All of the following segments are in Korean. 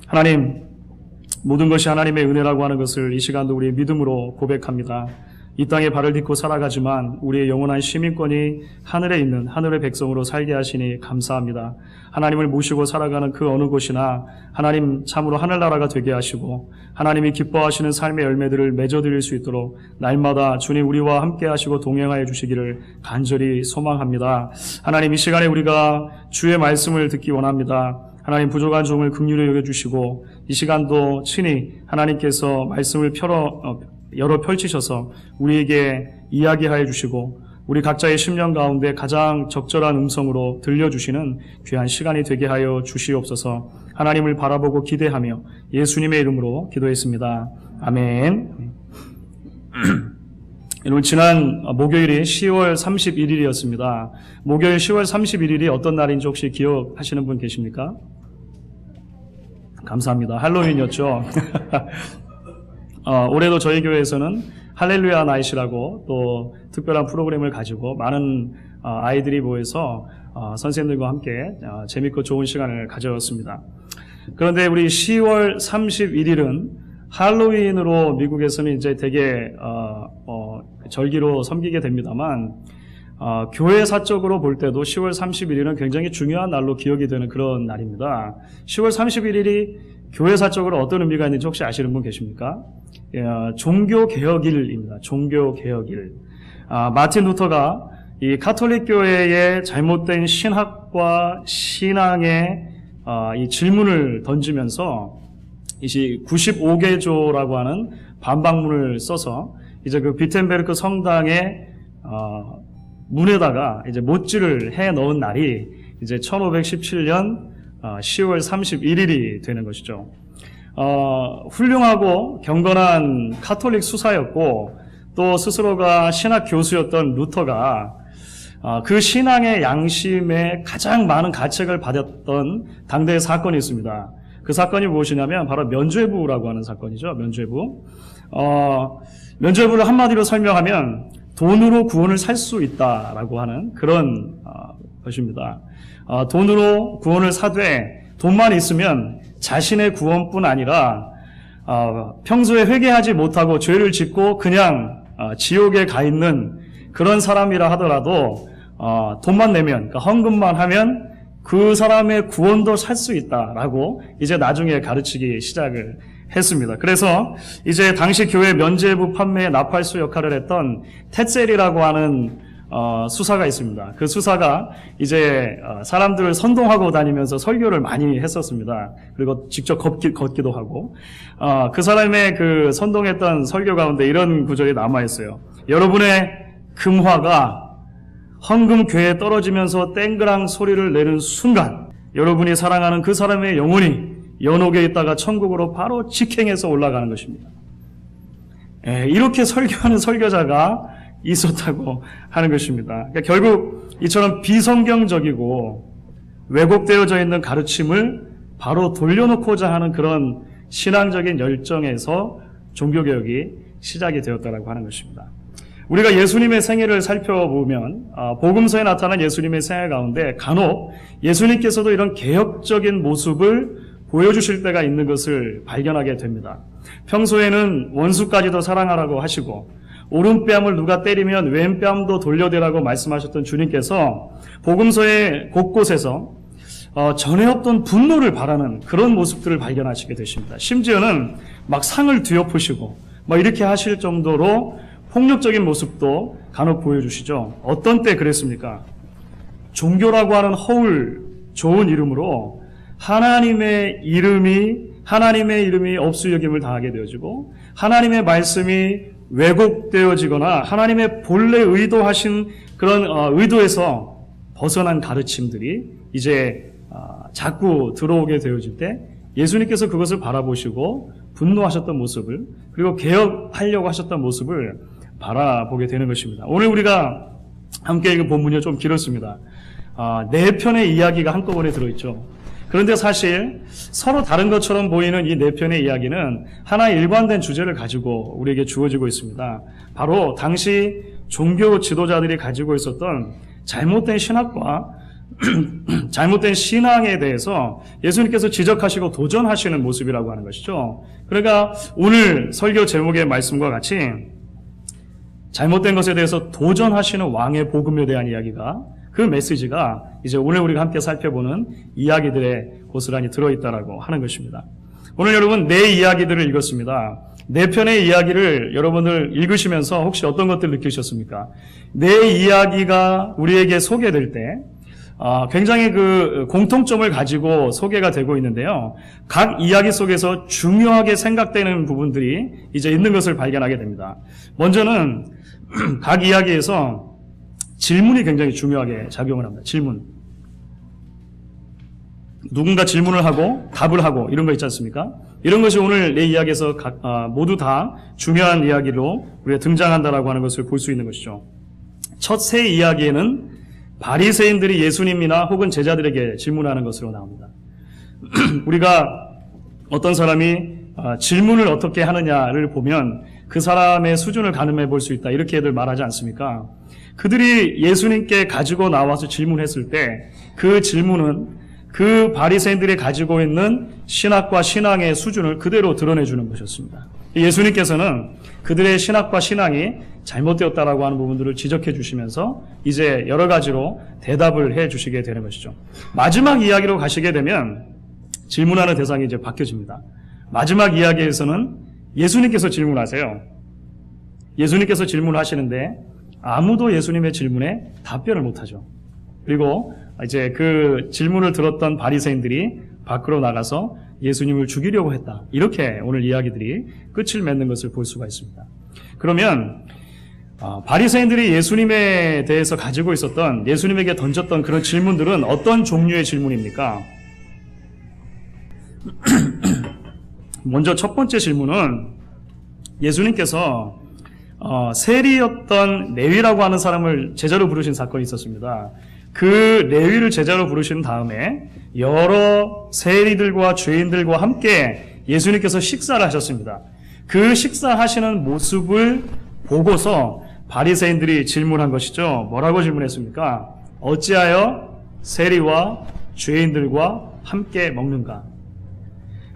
하나님, 모든 것이 하나님의 은혜라고 하는 것을 이 시간도 우리의 믿음으로 고백합니다. 이 땅에 발을 딛고 살아가지만 우리의 영원한 시민권이 하늘에 있는 하늘의 백성으로 살게 하시니 감사합니다. 하나님을 모시고 살아가는 그 어느 곳이나 하나님 참으로 하늘나라가 되게 하시고 하나님이 기뻐하시는 삶의 열매들을 맺어드릴 수 있도록 날마다 주님 우리와 함께 하시고 동행하여 주시기를 간절히 소망합니다. 하나님, 이 시간에 우리가 주의 말씀을 듣기 원합니다. 하나님, 부족한 종을 긍휼히 여겨주시고 이 시간도 친히 하나님께서 말씀을 열어 펼치셔서 우리에게 이야기하여 주시고 우리 각자의 심령 가운데 가장 적절한 음성으로 들려주시는 귀한 시간이 되게 하여 주시옵소서. 하나님을 바라보고 기대하며 예수님의 이름으로 기도했습니다. 아멘. 여러분, 지난 목요일이 10월 31일이었습니다. 목요일 10월 31일이 어떤 날인지 혹시 기억하시는 분 계십니까? 감사합니다. 할로윈이었죠. 올해도 저희 교회에서는 할렐루야 나잇이라고 또 특별한 프로그램을 가지고 많은 아이들이 모여서 선생님들과 함께 재밌고 좋은 시간을 가졌습니다. 그런데 우리 10월 31일은 할로윈으로 미국에서는 이제 되게 절기로 섬기게 됩니다만 교회사적으로 볼 때도 10월 31일은 굉장히 중요한 날로 기억이 되는 그런 날입니다. 10월 31일이 교회사적으로 어떤 의미가 있는지 혹시 아시는 분 계십니까? 종교개혁일입니다. 종교개혁일. 마틴 루터가 이 가톨릭 교회의 잘못된 신학과 신앙의 이 질문을 던지면서 이 95개조라고 하는 반박문을 써서 이제 그 비텐베르크 성당의 문에다가 이제 못질을 해 넣은 날이 이제 1517년 10월 31일이 되는 것이죠. 훌륭하고 경건한 카톨릭 수사였고 또 스스로가 신학 교수였던 루터가 그 신앙의 양심에 가장 많은 가책을 받았던 당대의 사건이 있습니다. 그 사건이 무엇이냐면 바로 면죄부라고 하는 사건이죠. 면죄부. 면죄부를 한마디로 설명하면 돈으로 구원을 살 수 있다라고 하는 그런 것입니다. 돈으로 구원을 사되 돈만 있으면 자신의 구원뿐 아니라 평소에 회개하지 못하고 죄를 짓고 그냥 지옥에 가 있는 그런 사람이라 하더라도 돈만 내면, 그러니까 헌금만 하면 그 사람의 구원도 살 수 있다라고 이제 나중에 가르치기 시작을 했습니다. 그래서 이제 당시 교회 면죄부 판매의 나팔수 역할을 했던 테셀이라고 하는 수사가 있습니다. 그 수사가 이제 사람들을 선동하고 다니면서 설교를 많이 했었습니다. 그리고 직접 걷기도 하고 그 사람의 그 선동했던 설교 가운데 이런 구절이 남아있어요. 여러분의 금화가 헌금 궤에 떨어지면서 땡그랑 소리를 내는 순간 여러분이 사랑하는 그 사람의 영혼이 연옥에 있다가 천국으로 바로 직행해서 올라가는 것입니다. 이렇게 설교하는 설교자가 있었다고 하는 것입니다. 그러니까 결국 이처럼 비성경적이고 왜곡되어져 있는 가르침을 바로 돌려놓고자 하는 그런 신앙적인 열정에서 종교개혁이 시작이 되었다고 하는 것입니다. 우리가 예수님의 생애를 살펴보면 복음서에 나타난 예수님의 생애 가운데 간혹 예수님께서도 이런 개혁적인 모습을 보여주실 때가 있는 것을 발견하게 됩니다. 평소에는 원수까지도 사랑하라고 하시고 오른뺨을 누가 때리면 왼뺨도 돌려대라고 말씀하셨던 주님께서 복음서의 곳곳에서 전에 없던 분노를 바라는 그런 모습들을 발견하시게 되십니다. 심지어는 막 상을 뒤엎으시고 이렇게 하실 정도로 폭력적인 모습도 간혹 보여주시죠. 어떤 때 그랬습니까? 종교라고 하는 허울 좋은 이름으로 하나님의 이름이 업수여김을 당하게 되어지고 하나님의 말씀이 왜곡되어지거나 하나님의 본래 의도하신 그런 의도에서 벗어난 가르침들이 이제 자꾸 들어오게 되어질 때 예수님께서 그것을 바라보시고 분노하셨던 모습을 그리고 개혁하려고 하셨던 모습을 바라보게 되는 것입니다. 오늘 우리가 함께 읽은 본문이 좀 길었습니다. 네 편의 이야기가 한꺼번에 들어있죠. 그런데 사실 서로 다른 것처럼 보이는 이 네 편의 이야기는 하나의 일관된 주제를 가지고 우리에게 주어지고 있습니다. 바로 당시 종교 지도자들이 가지고 있었던 잘못된 신학과 잘못된 신앙에 대해서 예수님께서 지적하시고 도전하시는 모습이라고 하는 것이죠. 그러니까 오늘 설교 제목의 말씀과 같이 잘못된 것에 대해서 도전하시는 왕의 복음에 대한 이야기가, 그 메시지가 이제 오늘 우리가 함께 살펴보는 이야기들에 고스란히 들어있다라고 하는 것입니다. 오늘 여러분 네 이야기들을 읽었습니다. 네 편의 이야기를 여러분들 읽으시면서 혹시 어떤 것들 느끼셨습니까? 네 이야기가 우리에게 소개될 때 굉장히 그 공통점을 가지고 소개가 되고 있는데요. 각 이야기 속에서 중요하게 생각되는 부분들이 이제 있는 것을 발견하게 됩니다. 먼저는 각 이야기에서 질문이 굉장히 중요하게 작용을 합니다. 질문. 누군가 질문을 하고 답을 하고 이런 거 있지 않습니까? 이런 것이 오늘 내 이야기에서 모두 다 중요한 이야기로 우리가 등장한다라고 하는 것을 볼 수 있는 것이죠. 첫 세 이야기에는 바리새인들이 예수님이나 혹은 제자들에게 질문하는 것으로 나옵니다. 우리가 어떤 사람이 질문을 어떻게 하느냐를 보면 그 사람의 수준을 가늠해 볼 수 있다, 이렇게들 말하지 않습니까? 그들이 예수님께 가지고 나와서 질문했을 때 그 질문은 그 바리새인들이 가지고 있는 신학과 신앙의 수준을 그대로 드러내주는 것이었습니다. 예수님께서는 그들의 신학과 신앙이 잘못되었다라고 하는 부분들을 지적해 주시면서 이제 여러 가지로 대답을 해 주시게 되는 것이죠. 마지막 이야기로 가시게 되면 질문하는 대상이 이제 바뀌어집니다. 마지막 이야기에서는 예수님께서 질문하세요. 예수님께서 질문하시는데 아무도 예수님의 질문에 답변을 못하죠. 그리고 이제 그 질문을 들었던 바리새인들이 밖으로 나가서 예수님을 죽이려고 했다, 이렇게 오늘 이야기들이 끝을 맺는 것을 볼 수가 있습니다. 그러면 바리새인들이 예수님에 대해서 가지고 있었던, 예수님에게 던졌던 그런 질문들은 어떤 종류의 질문입니까? 먼저 첫 번째 질문은 예수님께서 세리였던 레위라고 하는 사람을 제자로 부르신 사건이 있었습니다. 그 레위를 제자로 부르신 다음에 여러 세리들과 죄인들과 함께 예수님께서 식사를 하셨습니다. 그 식사하시는 모습을 보고서 바리새인들이 질문한 것이죠. 뭐라고 질문했습니까? 어찌하여 세리와 죄인들과 함께 먹는가?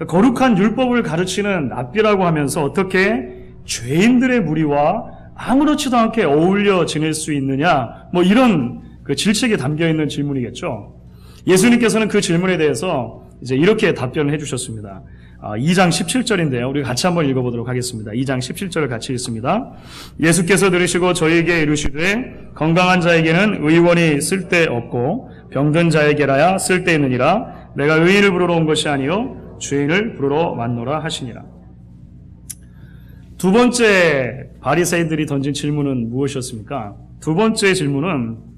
거룩한 율법을 가르치는 랍비라고 하면서 어떻게 죄인들의 무리와 아무렇지도 않게 어울려 지낼 수 있느냐, 뭐 이런 그 질책에 담겨있는 질문이겠죠. 예수님께서는 그 질문에 대해서 이제 이렇게 답변을 해주셨습니다. 2장 17절인데요. 우리 같이 한번 읽어보도록 하겠습니다. 2장 17절을 같이 읽습니다. 예수께서 들으시고 저희에게 이르시되 건강한 자에게는 의원이 쓸데없고 병든 자에게라야 쓸데있느니라. 내가 의인을 부르러 온 것이 아니요 죄인을 부르러 왔노라 하시니라. 두 번째 바리새인들이 던진 질문은 무엇이었습니까? 두 번째 질문은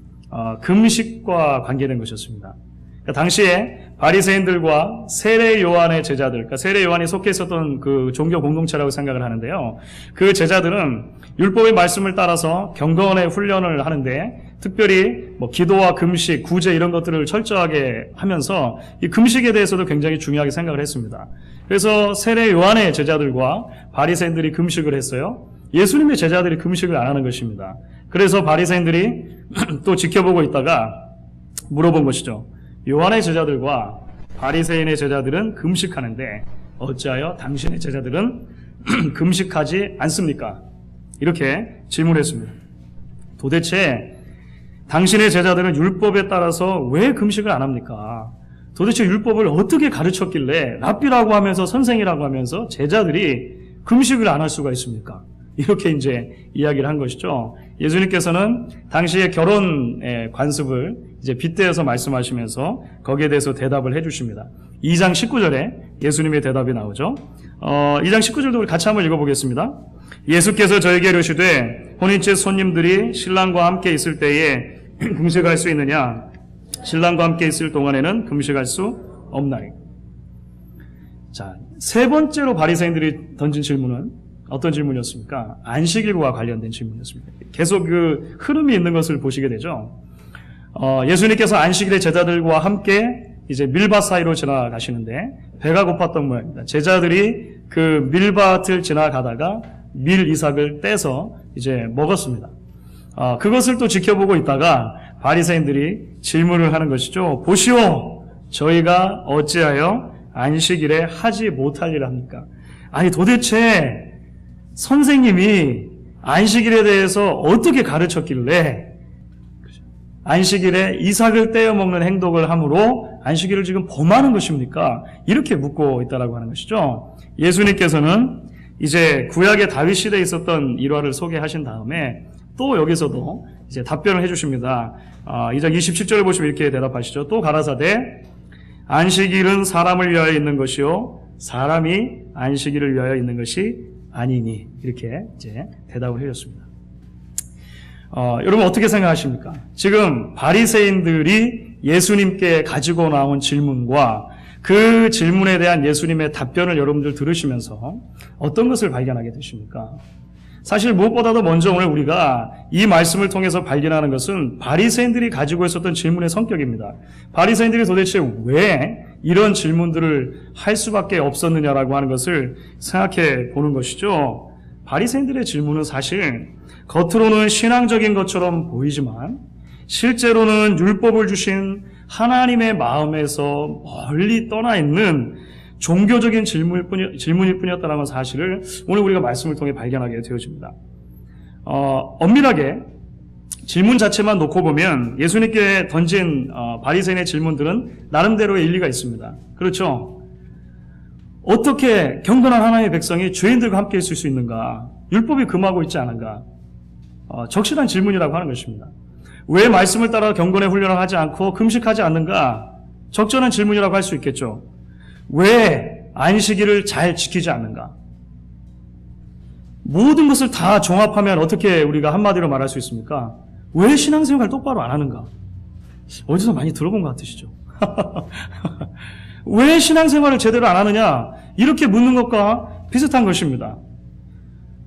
금식과 관계된 것이었습니다. 그러니까 당시에 바리새인들과 세례 요한의 제자들, 그러니까 세례 요한이 속해 있었던 그 종교 공동체라고 생각을 하는데요. 그 제자들은 율법의 말씀을 따라서 경건의 훈련을 하는데 특별히 뭐 기도와 금식, 구제 이런 것들을 철저하게 하면서 이 금식에 대해서도 굉장히 중요하게 생각을 했습니다. 그래서 세례 요한의 제자들과 바리새인들이 금식을 했어요. 예수님의 제자들이 금식을 안 하는 것입니다. 그래서 바리새인들이 또 지켜보고 있다가 물어본 것이죠. 요한의 제자들과 바리새인의 제자들은 금식하는데 어찌하여 당신의 제자들은 금식하지 않습니까? 이렇게 질문했습니다. 도대체 당신의 제자들은 율법에 따라서 왜 금식을 안 합니까? 도대체 율법을 어떻게 가르쳤길래 랍비라고 하면서 선생이라고 하면서 제자들이 금식을 안 할 수가 있습니까? 이렇게 이제 이야기를 한 것이죠. 예수님께서는 당시의 결혼의 관습을 이제 빗대어서 말씀하시면서 거기에 대해서 대답을 해주십니다. 2장 19절에 예수님의 대답이 나오죠. 2장 19절도 우리 같이 한번 읽어보겠습니다. 예수께서 저에게 이르시되 혼인집 손님들이 신랑과 함께 있을 때에 금식할 수 있느냐? 신랑과 함께 있을 동안에는 금식할 수 없나니. 자, 세 번째로 바리새인들이 던진 질문은 어떤 질문이었습니까? 안식일과 관련된 질문이었습니다. 계속 그 흐름이 있는 것을 보시게 되죠. 예수님께서 안식일에 제자들과 함께 이제 밀밭 사이로 지나가시는데 배가 고팠던 모양입니다. 제자들이 그 밀밭을 지나가다가 밀 이삭을 떼서 이제 먹었습니다. 그것을 또 지켜보고 있다가 바리새인들이 질문을 하는 것이죠. 보시오, 저희가 어찌하여 안식일에 하지 못할 일을 합니까? 아니 도대체 선생님이 안식일에 대해서 어떻게 가르쳤길래 안식일에 이삭을 떼어 먹는 행동을 함으로 안식일을 지금 범하는 것입니까? 이렇게 묻고 있다라고 하는 것이죠. 예수님께서는 이제 구약의 다윗 시대에 있었던 일화를 소개하신 다음에 또 여기서도 이제 답변을 해주십니다. 2장 27절을 보시면 이렇게 대답하시죠. 또 가라사대 안식일은 사람을 위하여 있는 것이요 사람이 안식일을 위하여 있는 것이 아니니 이렇게 이제 대답을 해줬습니다. 여러분 어떻게 생각하십니까? 지금 바리새인들이 예수님께 가지고 나온 질문과 그 질문에 대한 예수님의 답변을 여러분들 들으시면서 어떤 것을 발견하게 되십니까? 사실 무엇보다도 먼저 오늘 우리가 이 말씀을 통해서 발견하는 것은 바리새인들이 가지고 있었던 질문의 성격입니다. 바리새인들이 도대체 왜 이런 질문들을 할 수밖에 없었느냐라고 하는 것을 생각해 보는 것이죠. 바리새인들의 질문은 사실 겉으로는 신앙적인 것처럼 보이지만 실제로는 율법을 주신 하나님의 마음에서 멀리 떠나 있는 종교적인 질문일 뿐이었다는 사실을 오늘 우리가 말씀을 통해 발견하게 되어집니다. 엄밀하게 질문 자체만 놓고 보면 예수님께 던진 바리새인의 질문들은 나름대로의 일리가 있습니다. 그렇죠? 어떻게 경건한 하나님의 백성이 죄인들과 함께 있을 수 있는가? 율법이 금하고 있지 않은가? 적실한 질문이라고 하는 것입니다. 왜 말씀을 따라 경건의 훈련을 하지 않고 금식하지 않는가? 적절한 질문이라고 할 수 있겠죠. 왜 안식일을 잘 지키지 않는가? 모든 것을 다 종합하면 어떻게 우리가 한마디로 말할 수 있습니까? 왜 신앙생활 똑바로 안 하는가? 어디서 많이 들어본 것 같으시죠? 왜 신앙생활을 제대로 안 하느냐? 이렇게 묻는 것과 비슷한 것입니다.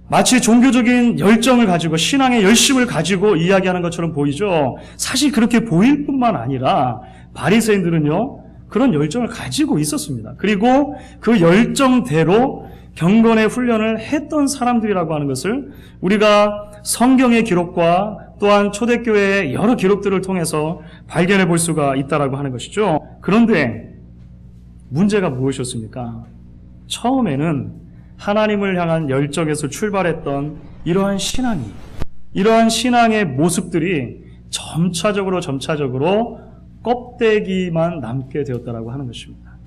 마치 종교적인 열정을 가지고 신앙의 열심을 가지고 이야기하는 것처럼 보이죠. 사실 그렇게 보일 뿐만 아니라 바리새인들은요 그런 열정을 가지고 있었습니다. 그리고 그 열정대로 경건의 훈련을 했던 사람들이라고 하는 것을 우리가 성경의 기록과 또한 초대교회의 여러 기록들을 통해서 발견해 볼 수가 있다라고 하는 것이죠. 그런데 문제가 무엇이었습니까? 처음에는 하나님을 향한 열정에서 출발했던 이러한 신앙의 모습들이 점차적으로 껍데기만 남게 되었다라고 하는 것입니다.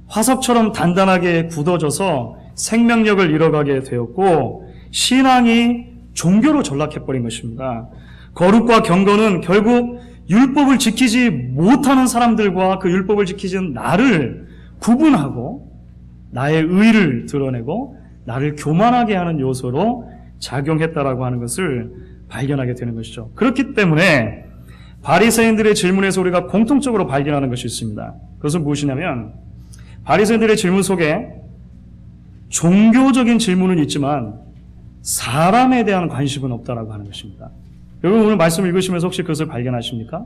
화석처럼 단단하게 굳어져서 생명력을 잃어가게 되었고 신앙이 종교로 전락해버린 것입니다. 거룩과 경건은 결국 율법을 지키지 못하는 사람들과 그 율법을 지키지 않는 나를 구분하고 나의 의를 드러내고 나를 교만하게 하는 요소로 작용했다라고 하는 것을 발견하게 되는 것이죠. 그렇기 때문에 바리새인들의 질문에서 우리가 공통적으로 발견하는 것이 있습니다. 그것은 무엇이냐면 바리새인들의 질문 속에 종교적인 질문은 있지만 사람에 대한 관심은 없다라고 하는 것입니다. 여러분 오늘 말씀 읽으시면서 혹시 그것을 발견하십니까?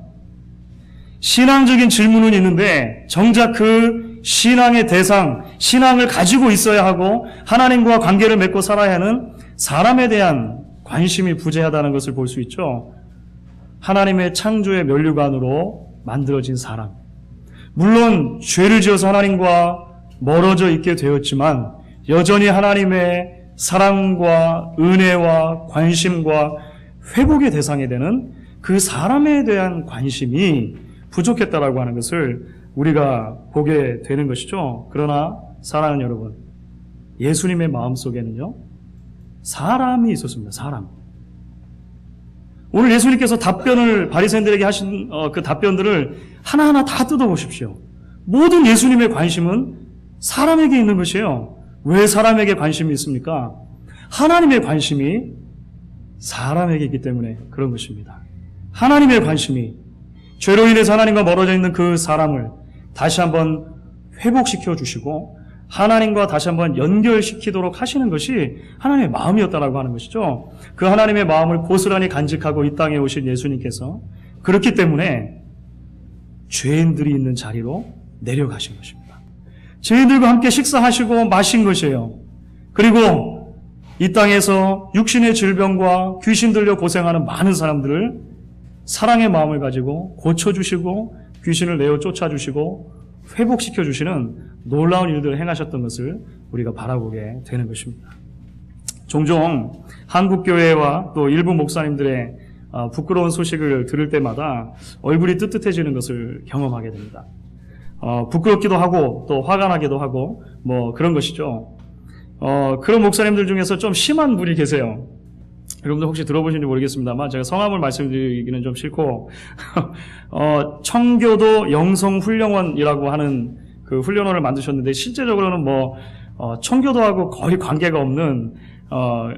신앙적인 질문은 있는데 정작 그 신앙의 대상, 신앙을 가지고 있어야 하고 하나님과 관계를 맺고 살아야 하는 사람에 대한 관심이 부재하다는 것을 볼 수 있죠. 하나님의 창조의 면류관으로 만들어진 사람. 물론 죄를 지어서 하나님과 멀어져 있게 되었지만 여전히 하나님의 사랑과 은혜와 관심과 회복의 대상이 되는 그 사람에 대한 관심이 부족했다라고 하는 것을 우리가 보게 되는 것이죠. 그러나 사랑하는 여러분, 예수님의 마음속에는요 사람이 있었습니다. 사람. 오늘 예수님께서 답변을 바리새인들에게 하신 그 답변들을 하나하나 다 뜯어보십시오. 모든 예수님의 관심은 사람에게 있는 것이에요. 왜 사람에게 관심이 있습니까? 하나님의 관심이 사람에게 있기 때문에 그런 것입니다. 하나님의 관심이 죄로 인해서 하나님과 멀어져 있는 그 사람을 다시 한번 회복시켜 주시고 하나님과 다시 한번 연결시키도록 하시는 것이 하나님의 마음이었다라고 하는 것이죠. 그 하나님의 마음을 고스란히 간직하고 이 땅에 오신 예수님께서 그렇기 때문에 죄인들이 있는 자리로 내려가신 것입니다. 죄인들과 함께 식사하시고 마신 것이에요. 그리고 이 땅에서 육신의 질병과 귀신 들려 고생하는 많은 사람들을 사랑의 마음을 가지고 고쳐주시고 귀신을 내어 쫓아주시고 회복시켜주시는 놀라운 일들을 행하셨던 것을 우리가 바라보게 되는 것입니다. 종종 한국교회와 또 일부 목사님들의 부끄러운 소식을 들을 때마다 얼굴이 뜨뜻해지는 것을 경험하게 됩니다. 부끄럽기도 하고 또 화가 나기도 하고 뭐 그런 것이죠. 그런 목사님들 중에서 좀 심한 분이 계세요. 여러분들 혹시 들어보신지 모르겠습니다만 제가 성함을 말씀드리기는 좀 싫고 청교도 영성훈련원이라고 하는 그 훈련원을 만드셨는데 실제적으로는 뭐 청교도하고 거의 관계가 없는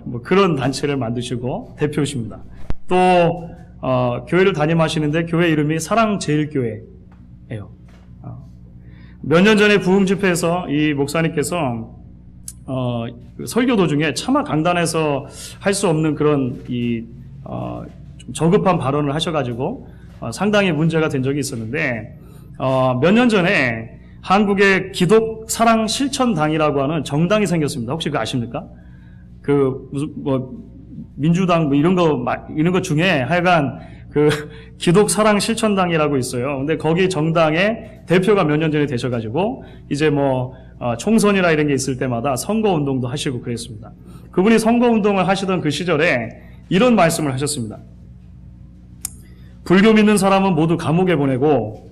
뭐 그런 단체를 만드시고 대표십니다. 또 교회를 담임하시는데 교회 이름이 사랑제일교회예요. 몇 년 전에 부흥 집회에서 이 목사님께서 설교 도중에 차마 강단에서 할 수 없는 그런 좀 저급한 발언을 하셔가지고 상당히 문제가 된 적이 있었는데 몇 년 전에 한국의 기독 사랑 실천당이라고 하는 정당이 생겼습니다. 혹시 그거 아십니까? 그 무슨 뭐 민주당 뭐 이런 거 중에 하여간 그 기독 사랑 실천당이라고 있어요. 근데 거기 정당의 대표가 몇 년 전에 되셔가지고 이제 뭐 총선이나 이런 게 있을 때마다 선거 운동도 하시고 그랬습니다. 그분이 선거 운동을 하시던 그 시절에 이런 말씀을 하셨습니다. 불교 믿는 사람은 모두 감옥에 보내고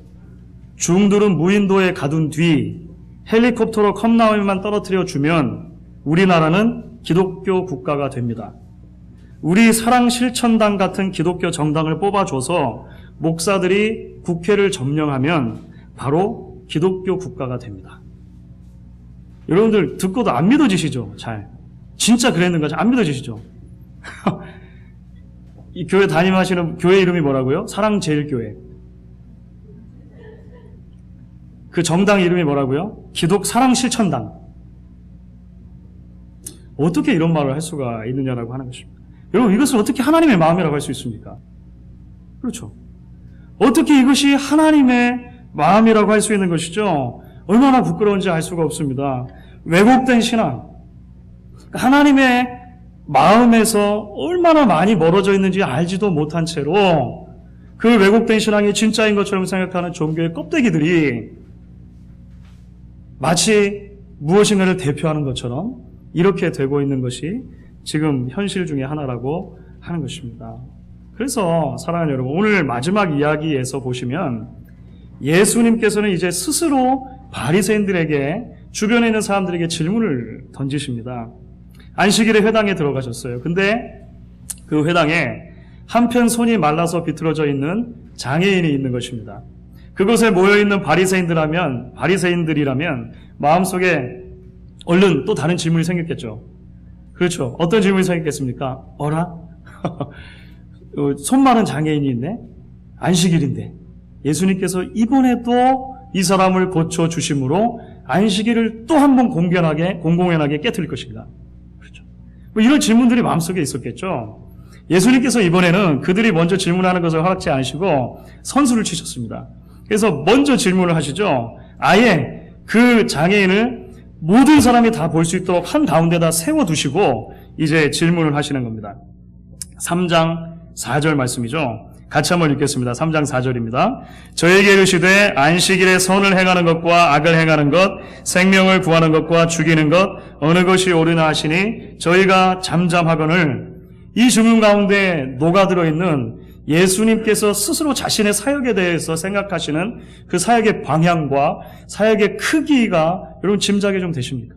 중들은 무인도에 가둔 뒤 헬리콥터로 컵라면만 떨어뜨려 주면 우리나라는 기독교 국가가 됩니다. 우리 사랑실천당 같은 기독교 정당을 뽑아줘서 목사들이 국회를 점령하면 바로 기독교 국가가 됩니다. 여러분들 듣고도 안 믿어지시죠? 잘. 진짜 그랬는가? 안 믿어지시죠? 이 교회 담임하시는 교회 이름이 뭐라고요? 사랑제일교회. 그 정당 이름이 뭐라고요? 기독 사랑실천당. 어떻게 이런 말을 할 수가 있느냐라고 하는 것입니다. 여러분, 이것을 어떻게 하나님의 마음이라고 할 수 있습니까? 그렇죠. 어떻게 이것이 하나님의 마음이라고 할 수 있는 것이죠? 얼마나 부끄러운지 알 수가 없습니다. 왜곡된 신앙. 하나님의 마음에서 얼마나 많이 멀어져 있는지 알지도 못한 채로 그 왜곡된 신앙이 진짜인 것처럼 생각하는 종교의 껍데기들이 마치 무엇인가를 대표하는 것처럼 이렇게 되고 있는 것이 지금 현실 중에 하나라고 하는 것입니다. 그래서 사랑하는 여러분, 오늘 마지막 이야기에서 보시면 예수님께서는 이제 스스로 바리새인들에게 주변에 있는 사람들에게 질문을 던지십니다. 안식일에 회당에 들어가셨어요. 근데 그 회당에 한편 손이 말라서 비틀어져 있는 장애인이 있는 것입니다. 그곳에 모여있는 바리새인들이라면 마음속에 얼른 또 다른 질문이 생겼겠죠. 그렇죠. 어떤 질문이 생겼겠습니까? 어라? 손 마른 장애인이 있네? 안식일인데. 예수님께서 이번에도 이 사람을 고쳐주심으로 안식일을 또 한 번 공공연하게 깨뜨릴 것인가? 그렇죠. 뭐 이런 질문들이 마음속에 있었겠죠. 예수님께서 이번에는 그들이 먼저 질문하는 것을 허락지 않으시고 선수를 치셨습니다. 그래서 먼저 질문을 하시죠. 아예 그 장애인을 모든 사람이 다 볼 수 있도록 한 가운데다 세워두시고 이제 질문을 하시는 겁니다. 3장 4절 말씀이죠. 같이 한번 읽겠습니다. 3장 4절입니다. 저에게 이르시되 안식일에 선을 행하는 것과 악을 행하는 것, 생명을 구하는 것과 죽이는 것 어느 것이 옳으나 하시니 저희가 잠잠하거늘. 이 질문 가운데 녹아들어 있는 예수님께서 스스로 자신의 사역에 대해서 생각하시는 그 사역의 방향과 사역의 크기가 여러분 짐작이 좀 되십니까?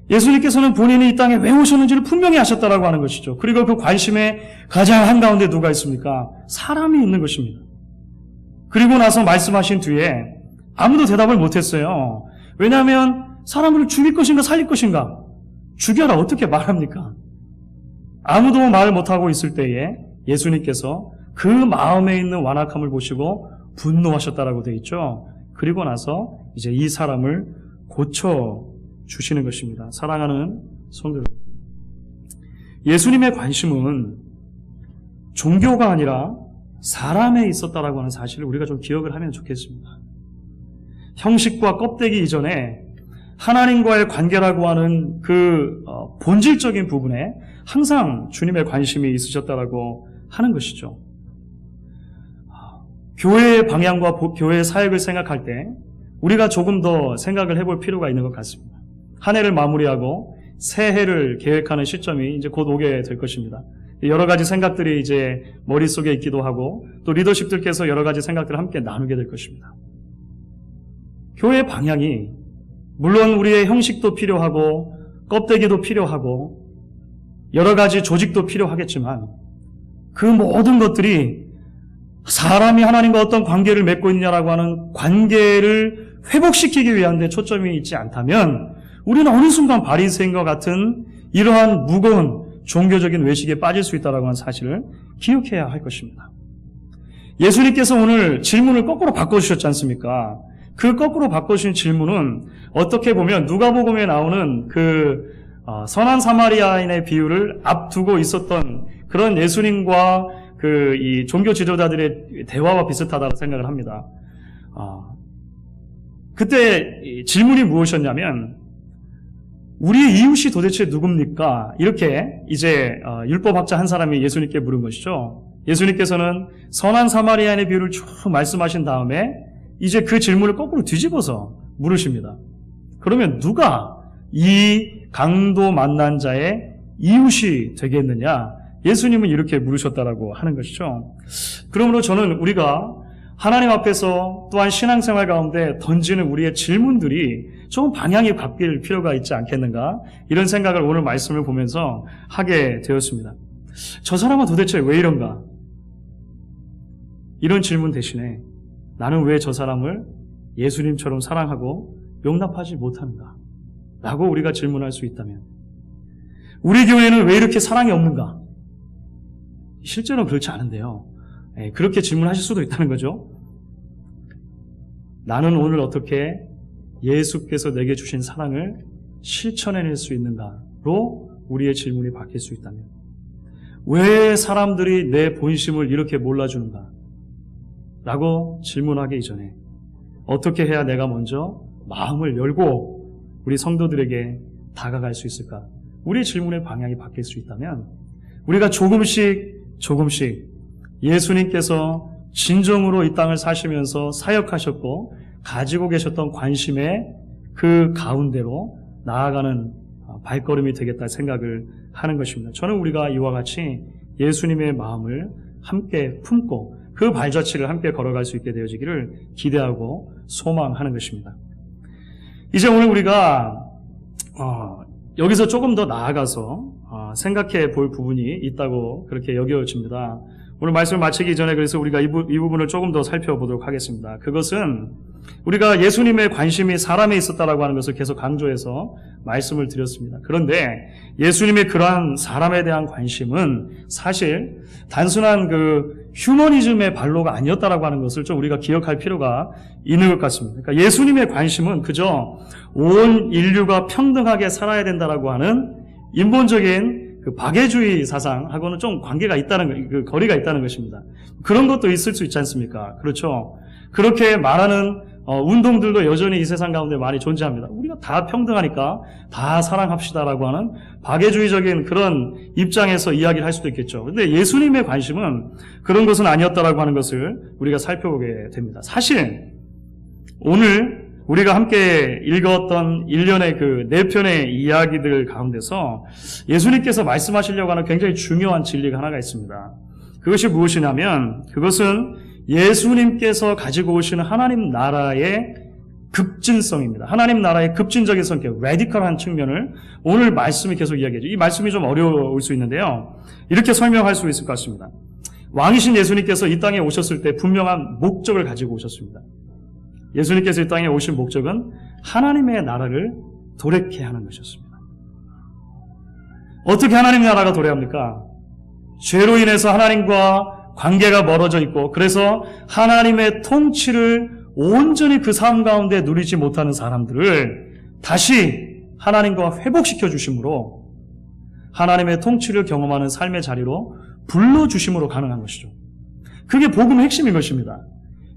예수님께서는 본인이 이 땅에 왜 오셨는지를 분명히 아셨다라고 하는 것이죠. 그리고 그 관심의 가장 한가운데 누가 있습니까? 사람이 있는 것입니다. 그리고 나서 말씀하신 뒤에 아무도 대답을 못했어요. 왜냐하면 사람을 죽일 것인가 살릴 것인가? 죽여라 어떻게 말합니까? 아무도 말을 못하고 있을 때에 예수님께서 그 마음에 있는 완악함을 보시고 분노하셨다라고 되어 있죠. 그리고 나서 이제 이 사람을 고쳐주시는 것입니다. 사랑하는 성도 여러분, 예수님의 관심은 종교가 아니라 사람에 있었다라고 하는 사실을 우리가 좀 기억을 하면 좋겠습니다. 형식과 껍데기 이전에 하나님과의 관계라고 하는 그 본질적인 부분에 항상 주님의 관심이 있으셨다라고 하는 것이죠. 교회의 방향과 교회의 사역을 생각할 때 우리가 조금 더 생각을 해볼 필요가 있는 것 같습니다. 한 해를 마무리하고 새해를 계획하는 시점이 이제 곧 오게 될 것입니다. 여러 가지 생각들이 이제 머릿속에 있기도 하고 또 리더십들께서 여러 가지 생각들을 함께 나누게 될 것입니다. 교회의 방향이 물론 우리의 형식도 필요하고 껍데기도 필요하고 여러 가지 조직도 필요하겠지만 그 모든 것들이 사람이 하나님과 어떤 관계를 맺고 있느냐라고 하는 관계를 회복시키기 위한 데 초점이 있지 않다면 우리는 어느 순간 바리새인과 같은 이러한 무거운 종교적인 외식에 빠질 수 있다는 하는 사실을 기억해야 할 것입니다. 예수님께서 오늘 질문을 거꾸로 바꿔주셨지 않습니까? 그 거꾸로 바꿔주신 질문은 어떻게 보면 누가복음에 나오는 그 선한 사마리아인의 비유를 앞두고 있었던 그런 예수님과 이 종교 지도자들의 대화와 비슷하다고 생각을 합니다. 그때 질문이 무엇이었냐면 우리의 이웃이 도대체 누굽니까? 이렇게 이제 율법학자 한 사람이 예수님께 물은 것이죠. 예수님께서는 선한 사마리아인의 비유를 쭉 말씀하신 다음에 이제 그 질문을 거꾸로 뒤집어서 물으십니다. 그러면 누가 이 강도 만난 자의 이웃이 되겠느냐? 예수님은 이렇게 물으셨다라고 하는 것이죠. 그러므로 저는 우리가 하나님 앞에서 또한 신앙생활 가운데 던지는 우리의 질문들이 조금 방향이 바뀔 필요가 있지 않겠는가? 이런 생각을 오늘 말씀을 보면서 하게 되었습니다. 저 사람은 도대체 왜 이런가? 이런 질문 대신에 나는 왜 저 사람을 예수님처럼 사랑하고 용납하지 못하는가? 라고 우리가 질문할 수 있다면 우리 교회는 왜 이렇게 사랑이 없는가? 실제로는 그렇지 않은데요. 그렇게 질문하실 수도 있다는 거죠. 나는 오늘 어떻게 예수께서 내게 주신 사랑을 실천해낼 수 있는가로 우리의 질문이 바뀔 수 있다면 왜 사람들이 내 본심을 이렇게 몰라주는가? 라고 질문하기 이전에 어떻게 해야 내가 먼저 마음을 열고 우리 성도들에게 다가갈 수 있을까? 우리의 질문의 방향이 바뀔 수 있다면 우리가 조금씩 예수님께서 진정으로 이 땅을 사시면서 사역하셨고 가지고 계셨던 관심의 그 가운데로 나아가는 발걸음이 되겠다 생각을 하는 것입니다. 저는 우리가 이와 같이 예수님의 마음을 함께 품고 그 발자취를 함께 걸어갈 수 있게 되어지기를 기대하고 소망하는 것입니다. 이제 오늘 우리가 여기서 조금 더 나아가서 생각해 볼 부분이 있다고 그렇게 여겨집니다. 오늘 말씀을 마치기 전에 그래서 우리가 이 부분을 조금 더 살펴보도록 하겠습니다. 그것은 우리가 예수님의 관심이 사람에 있었다라고 하는 것을 계속 강조해서 말씀을 드렸습니다. 그런데 예수님의 그러한 사람에 대한 관심은 사실 단순한 그 휴머니즘의 발로가 아니었다라고 하는 것을 좀 우리가 기억할 필요가 있는 것 같습니다. 그러니까 예수님의 관심은 그저 온 인류가 평등하게 살아야 된다라고 하는 인본적인 그 박애주의 사상하고는 좀 관계가 있다는 그 거리가 있다는 것입니다. 그런 것도 있을 수 있지 않습니까? 그렇죠. 그렇게 말하는 운동들도 여전히 이 세상 가운데 많이 존재합니다. 우리가 다 평등하니까 다 사랑합시다라고 하는 박애주의적인 그런 입장에서 이야기를 할 수도 있겠죠. 그런데 예수님의 관심은 그런 것은 아니었다라고 하는 것을 우리가 살펴보게 됩니다. 사실 오늘 우리가 함께 읽었던 일련의 그 4편의 이야기들 가운데서 예수님께서 말씀하시려고 하는 굉장히 중요한 진리가 하나가 있습니다. 그것이 무엇이냐면 그것은 예수님께서 가지고 오시는 하나님 나라의 급진성입니다. 하나님 나라의 급진적인 성격, 레디컬한 측면을 오늘 말씀이 계속 이야기하죠. 이 말씀이 좀 어려울 수 있는데요. 이렇게 설명할 수 있을 것 같습니다. 왕이신 예수님께서 이 땅에 오셨을 때 분명한 목적을 가지고 오셨습니다. 예수님께서 이 땅에 오신 목적은 하나님의 나라를 도래케 하는 것이었습니다. 어떻게 하나님의 나라가 도래합니까? 죄로 인해서 하나님과 관계가 멀어져 있고 그래서 하나님의 통치를 온전히 그 삶 가운데 누리지 못하는 사람들을 다시 하나님과 회복시켜 주심으로 하나님의 통치를 경험하는 삶의 자리로 불러주심으로 가능한 것이죠. 그게 복음의 핵심인 것입니다.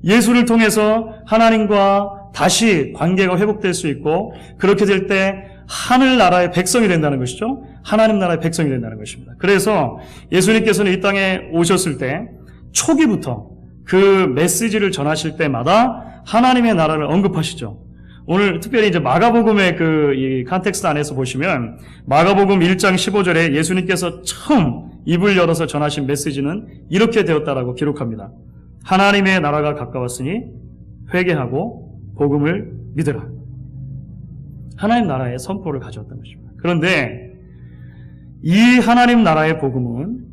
예수를 통해서 하나님과 다시 관계가 회복될 수 있고 그렇게 될 때 하늘나라의 백성이 된다는 것이죠. 하나님 나라의 백성이 된다는 것입니다. 그래서 예수님께서는 이 땅에 오셨을 때 초기부터 그 메시지를 전하실 때마다 하나님의 나라를 언급하시죠. 오늘 특별히 이제 마가복음의 이 컨텍스트 안에서 보시면 마가복음 1장 15절에 예수님께서 처음 입을 열어서 전하신 메시지는 이렇게 되었다라고 기록합니다. 하나님의 나라가 가까웠으니 회개하고 복음을 믿으라. 하나님 나라의 선포를 가져왔던 것입니다. 그런데 이 하나님 나라의 복음은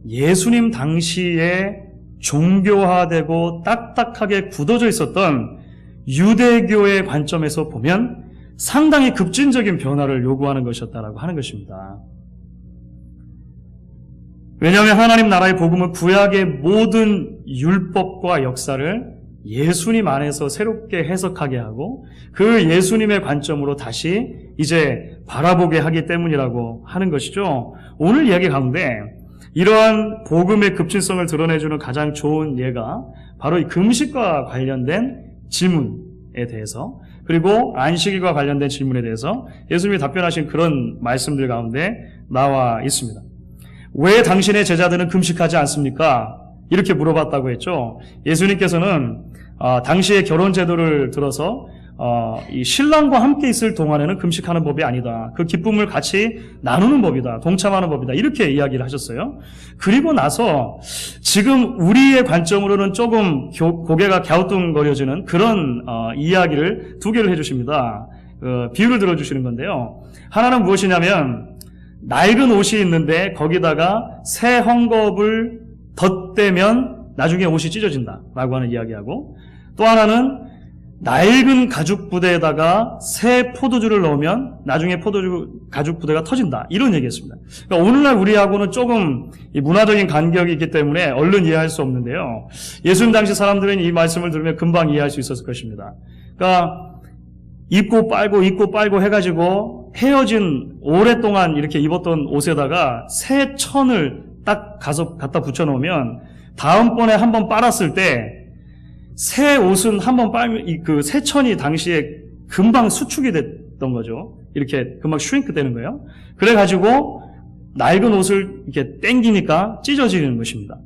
예수님 당시에 종교화되고 딱딱하게 굳어져 있었던 유대교의 관점에서 보면 상당히 급진적인 변화를 요구하는 것이었다라고 하는 것입니다. 왜냐하면 하나님 나라의 복음은 구약의 모든 율법과 역사를 예수님 안에서 새롭게 해석하게 하고 그 예수님의 관점으로 다시 이제 바라보게 하기 때문이라고 하는 것이죠. 오늘 이야기 가운데 이러한 복음의 급진성을 드러내주는 가장 좋은 예가 바로 이 금식과 관련된 질문에 대해서, 그리고 안식일과 관련된 질문에 대해서 예수님이 답변하신 그런 말씀들 가운데 나와 있습니다. 왜 당신의 제자들은 금식하지 않습니까? 이렇게 물어봤다고 했죠. 예수님께서는 당시의 결혼 제도를 들어서 이 신랑과 함께 있을 동안에는 금식하는 법이 아니다. 그 기쁨을 같이 나누는 법이다. 동참하는 법이다. 이렇게 이야기를 하셨어요. 그리고 나서 지금 우리의 관점으로는 조금 고개가 갸우뚱거려지는 그런 이야기를 두 개를 해주십니다. 비유를 들어주시는 건데요. 하나는 무엇이냐면 낡은 옷이 있는데 거기다가 새 헝겊을 덧대면 나중에 옷이 찢어진다라고 하는 이야기하고, 또 하나는 낡은 가죽 부대에다가 새 포도주를 넣으면 나중에 가죽 부대가 터진다. 이런 얘기했습니다. 그러니까 오늘날 우리하고는 조금 문화적인 간격이 있기 때문에 얼른 이해할 수 없는데요. 예수님 당시 사람들은 이 말씀을 들으면 금방 이해할 수 있었을 것입니다. 그러니까 입고 빨고 해가지고 헤어진 오랫동안 이렇게 입었던 옷에다가 새 천을 딱 가서 갖다 붙여놓으면 다음번에 한번 빨았을 때 새 옷은 한번 빨면 그 새 천이 당시에 금방 수축이 됐던 거죠. 이렇게 금방 슈링크 되는 거예요. 그래가지고 낡은 옷을 이렇게 당기니까 찢어지는 것입니다.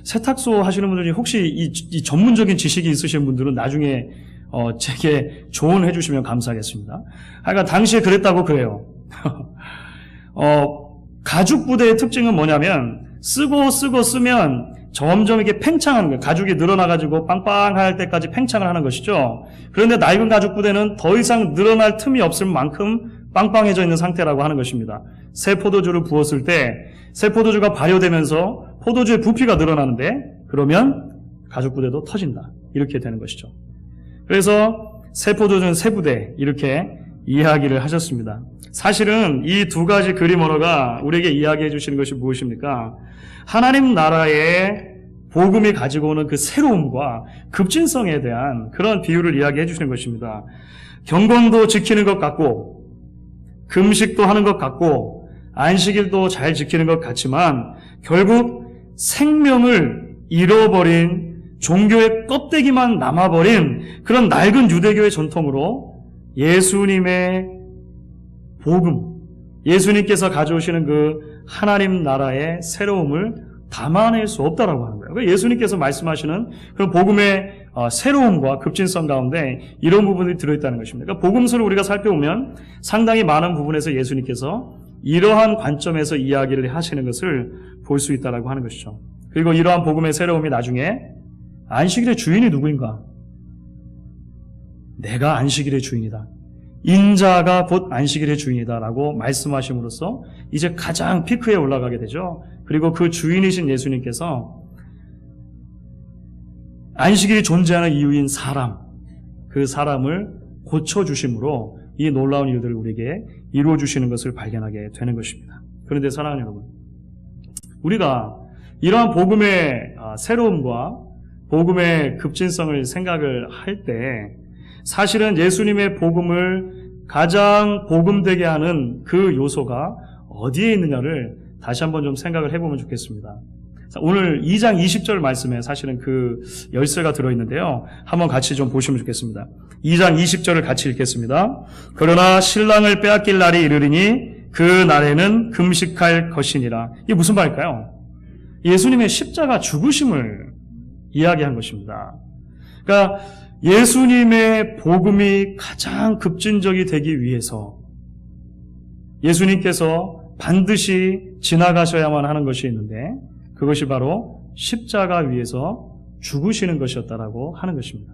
세탁소 하시는 분들 중에 혹시 이 전문적인 지식이 있으신 분들은 나중에 제게 조언해 주시면 감사하겠습니다. 하여간 당시에 그랬다고 그래요. 가죽 부대의 특징은 뭐냐면 쓰면 점점 이게 팽창하는 거예요. 가죽이 늘어나가지고 빵빵할 때까지 팽창을 하는 것이죠. 그런데 낡은 가죽 부대는 더 이상 늘어날 틈이 없을 만큼 빵빵해져 있는 상태라고 하는 것입니다. 새 포도주를 부었을 때 새 포도주가 발효되면서 포도주의 부피가 늘어나는데 그러면 가죽 부대도 터진다. 이렇게 되는 것이죠. 그래서 새 포도주는 새 부대 이렇게 이야기를 하셨습니다. 사실은 이 두 가지 그림 언어가 우리에게 이야기해 주시는 것이 무엇입니까? 하나님 나라의 복음이 가지고 오는 그 새로움과 급진성에 대한 그런 비유를 이야기해 주시는 것입니다. 경건도 지키는 것 같고 금식도 하는 것 같고 안식일도 잘 지키는 것 같지만 결국 생명을 잃어버린 종교의 껍데기만 남아버린 그런 낡은 유대교의 전통으로 예수님의 복음, 예수님께서 가져오시는 그 하나님 나라의 새로움을 담아낼 수 없다라고 하는 거예요. 그러니까 예수님께서 말씀하시는 그 복음의 새로움과 급진성 가운데 이런 부분이 들어있다는 것입니다. 그러니까 복음서를 우리가 살펴보면 상당히 많은 부분에서 예수님께서 이러한 관점에서 이야기를 하시는 것을 볼 수 있다라고 하는 것이죠. 그리고 이러한 복음의 새로움이 나중에 안식일의 주인이 누구인가? 내가 안식일의 주인이다. 인자가 곧 안식일의 주인이다라고 말씀하심으로써 이제 가장 피크에 올라가게 되죠. 그리고 그 주인이신 예수님께서 안식일이 존재하는 이유인 사람, 그 사람을 고쳐주심으로 이 놀라운 일들을 우리에게 이루어주시는 것을 발견하게 되는 것입니다. 그런데 사랑하는 여러분, 우리가 이러한 복음의 새로움과 복음의 급진성을 생각을 할 때 사실은 예수님의 복음을 가장 복음되게 하는 그 요소가 어디에 있느냐를 다시 한번 좀 생각을 해보면 좋겠습니다. 오늘 2장 20절 말씀에 사실은 그 열쇠가 들어있는데요. 한번 같이 좀 보시면 좋겠습니다. 2장 20절을 같이 읽겠습니다. 그러나 신랑을 빼앗길 날이 이르리니 그 날에는 금식할 것이니라. 이게 무슨 말일까요? 예수님의 십자가 죽으심을 이야기한 것입니다. 그러니까 예수님의 복음이 가장 급진적이 되기 위해서 예수님께서 반드시 지나가셔야만 하는 것이 있는데 그것이 바로 십자가 위에서 죽으시는 것이었다라고 하는 것입니다.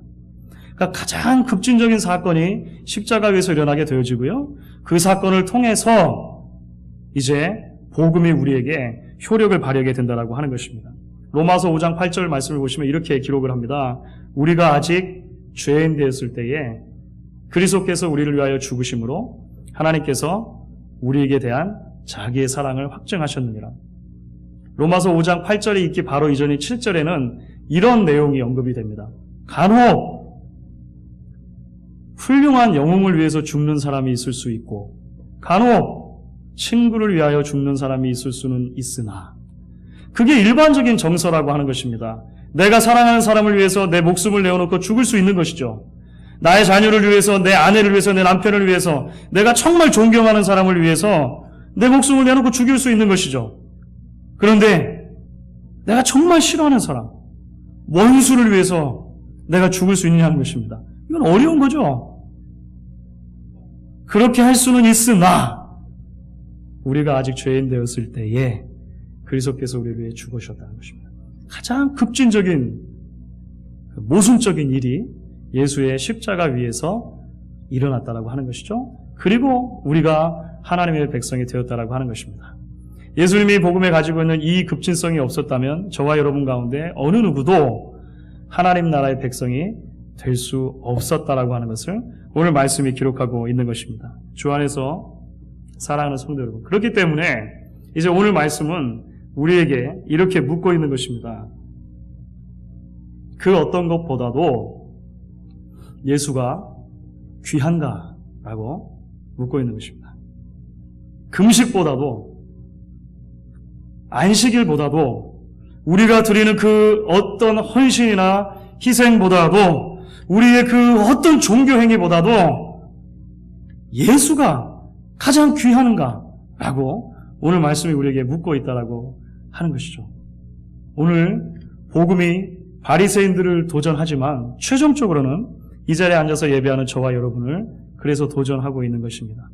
그러니까 가장 급진적인 사건이 십자가 위에서 일어나게 되어지고요. 그 사건을 통해서 이제 복음이 우리에게 효력을 발휘하게 된다라고 하는 것입니다. 로마서 5장 8절 말씀을 보시면 이렇게 기록을 합니다. 우리가 아직 죄인 되었을 때에 그리스도께서 우리를 위하여 죽으심으로 하나님께서 우리에게 대한 자기의 사랑을 확증하셨느니라. 로마서 5장 8절이 있기 바로 이전인 7절에는 이런 내용이 언급이 됩니다. 간혹 훌륭한 영웅을 위해서 죽는 사람이 있을 수 있고 간혹 친구를 위하여 죽는 사람이 있을 수는 있으나 그게 일반적인 정서라고 하는 것입니다. 내가 사랑하는 사람을 위해서 내 목숨을 내어놓고 죽을 수 있는 것이죠. 나의 자녀를 위해서, 내 아내를 위해서, 내 남편을 위해서, 내가 정말 존경하는 사람을 위해서 내 목숨을 내놓고 죽일 수 있는 것이죠. 그런데 내가 정말 싫어하는 사람, 원수를 위해서 내가 죽을 수 있느냐는 것입니다. 이건 어려운 거죠. 그렇게 할 수는 있으나 우리가 아직 죄인 되었을 때에 그리스도께서 우리를 위해 죽으셨다는 것입니다. 가장 급진적인 모순적인 일이 예수의 십자가 위에서 일어났다라고 하는 것이죠. 그리고 우리가 하나님의 백성이 되었다라고 하는 것입니다. 예수님이 복음에 가지고 있는 이 급진성이 없었다면 저와 여러분 가운데 어느 누구도 하나님 나라의 백성이 될 수 없었다라고 하는 것을 오늘 말씀이 기록하고 있는 것입니다. 주 안에서 사랑하는 성도 여러분, 그렇기 때문에 이제 오늘 말씀은 우리에게 이렇게 묻고 있는 것입니다. 그 어떤 것보다도 예수가 귀한가라고 묻고 있는 것입니다. 금식보다도 안식일보다도 우리가 드리는 그 어떤 헌신이나 희생보다도 우리의 그 어떤 종교 행위보다도 예수가 가장 귀한가라고 오늘 말씀이 우리에게 묻고 있다라고 하는 것이죠. 오늘 복음이 바리새인들을 도전하지만 최종적으로는 이 자리에 앉아서 예배하는 저와 여러분을 그래서 도전하고 있는 것입니다.